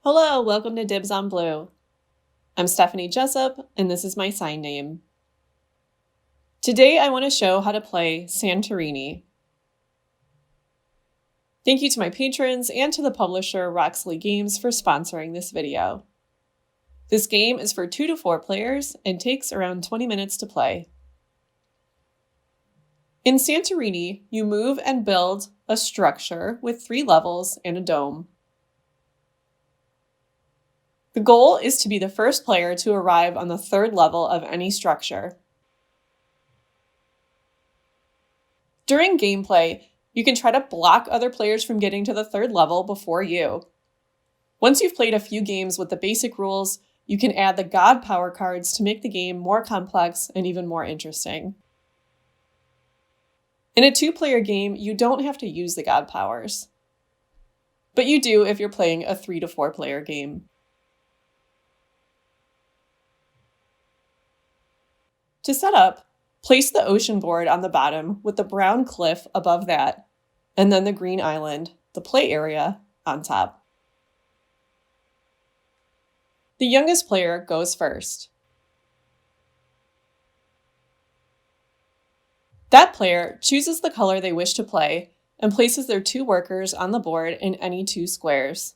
Hello, welcome to Dibs on Blue. I'm Stephanie Jessup, and this is my sign name. Today I want to show how to play Santorini. Thank you to my patrons and to the publisher Roxley Games for sponsoring this video. This game is for 2 to 4 players and takes around 20 minutes to play. In Santorini, you move and build a structure with 3 levels and a dome. The goal is to be the first player to arrive on the 3rd level of any structure. During gameplay, you can try to block other players from getting to the 3rd level before you. Once you've played a few games with the basic rules, you can add the God Power cards to make the game more complex and even more interesting. In a 2-player game, you don't have to use the God Powers, but you do if you're playing a 3 to 4 player game. To set up, place the ocean board on the bottom with the brown cliff above that, and then the green island, the play area, on top. The youngest player goes first. That player chooses the color they wish to play and places their 2 workers on the board in any 2 squares.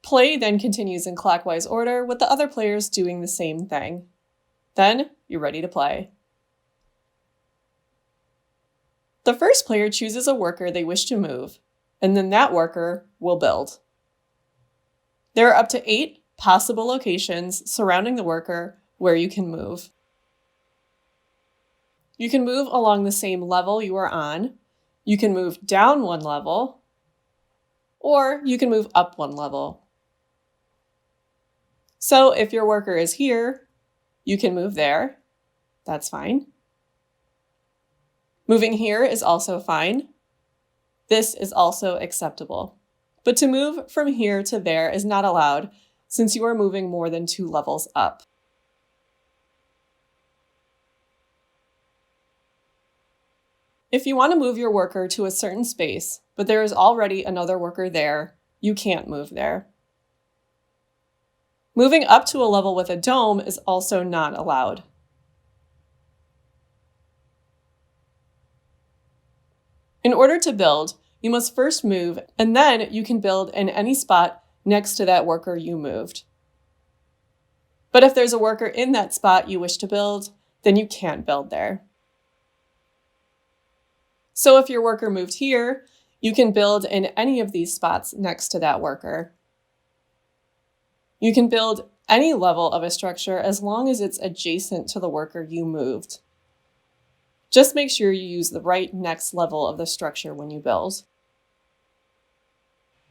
Play then continues in clockwise order with the other players doing the same thing. Then you're ready to play. The first player chooses a worker they wish to move, and then that worker will build. There are up to 8 possible locations surrounding the worker where you can move. You can move along the same level you are on, you can move down 1 level, or you can move up 1 level. So if your worker is here, you can move there. That's fine. Moving here is also fine. This is also acceptable. But to move from here to there is not allowed since you are moving more than 2 levels up. If you want to move your worker to a certain space, but there is already another worker there, you can't move there. Moving up to a level with a dome is also not allowed. In order to build, you must first move, and then you can build in any spot next to that worker you moved. But if there's a worker in that spot you wish to build, then you can't build there. So if your worker moved here, you can build in any of these spots next to that worker. You can build any level of a structure as long as it's adjacent to the worker you moved. Just make sure you use the right next level of the structure when you build.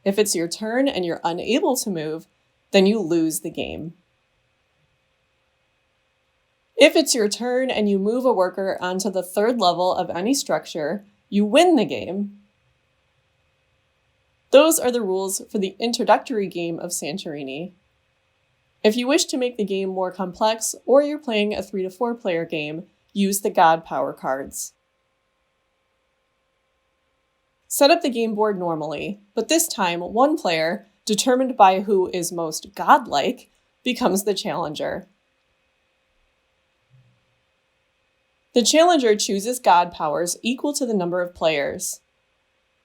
If it's your turn and you're unable to move, then you lose the game. If it's your turn and you move a worker onto the 3rd level of any structure, you win the game. Those are the rules for the introductory game of Santorini. If you wish to make the game more complex, or you're playing a 3 to 4 player game, use the God Power cards. Set up the game board normally, but this time one player, determined by who is most godlike, becomes the challenger. The challenger chooses God powers equal to the number of players.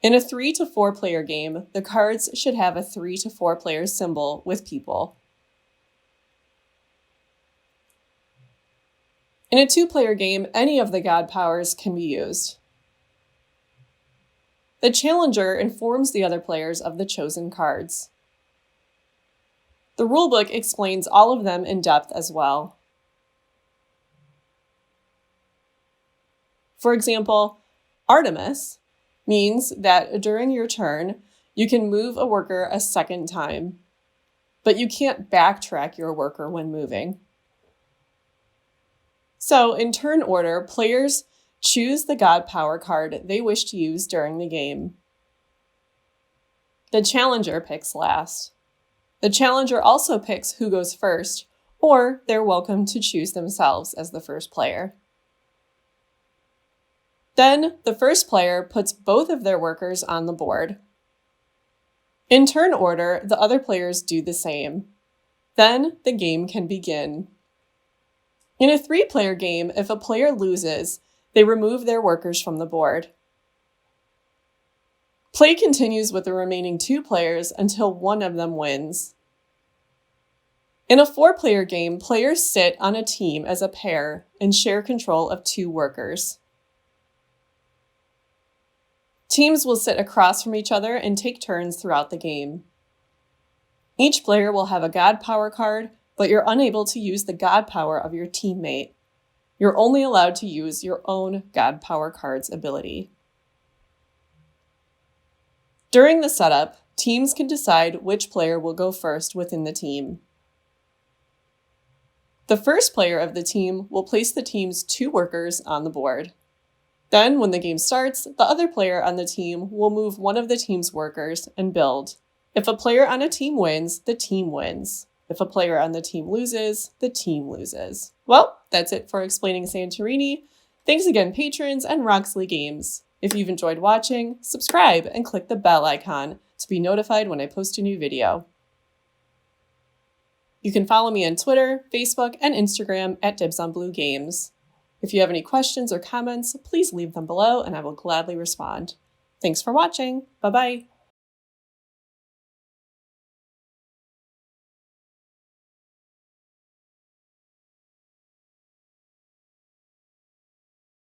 In a 3 to 4 player game, the cards should have a 3 to 4 player symbol with people. In a 2-player game, any of the God powers can be used. The challenger informs the other players of the chosen cards. The rulebook explains all of them in depth as well. For example, Artemis means that during your turn, you can move a worker a 2nd time, but you can't backtrack your worker when moving. So, in turn order, players choose the God Power card they wish to use during the game. The challenger picks last. The challenger also picks who goes first, or they're welcome to choose themselves as the first player. Then, the first player puts both of their workers on the board. In turn order, the other players do the same. Then the game can begin. In a 3-player game, if a player loses, they remove their workers from the board. Play continues with the remaining 2 players until one of them wins. In a 4-player game, players sit on a team as a pair and share control of 2 workers. Teams will sit across from each other and take turns throughout the game. Each player will have a God Power card, but you're unable to use the God Power of your teammate. You're only allowed to use your own God Power card's ability. During the setup, teams can decide which player will go first within the team. The first player of the team will place the team's 2 workers on the board. Then, when the game starts, the other player on the team will move one of the team's workers and build. If a player on a team wins, the team wins. If a player on the team loses, the team loses. Well, that's it for explaining Santorini. Thanks again, patrons and Roxley Games. If you've enjoyed watching, subscribe and click the bell icon to be notified when I post a new video. You can follow me on Twitter, Facebook, and Instagram at Dibs On Blue Games. If you have any questions or comments, please leave them below and I will gladly respond. Thanks for watching. Bye-bye.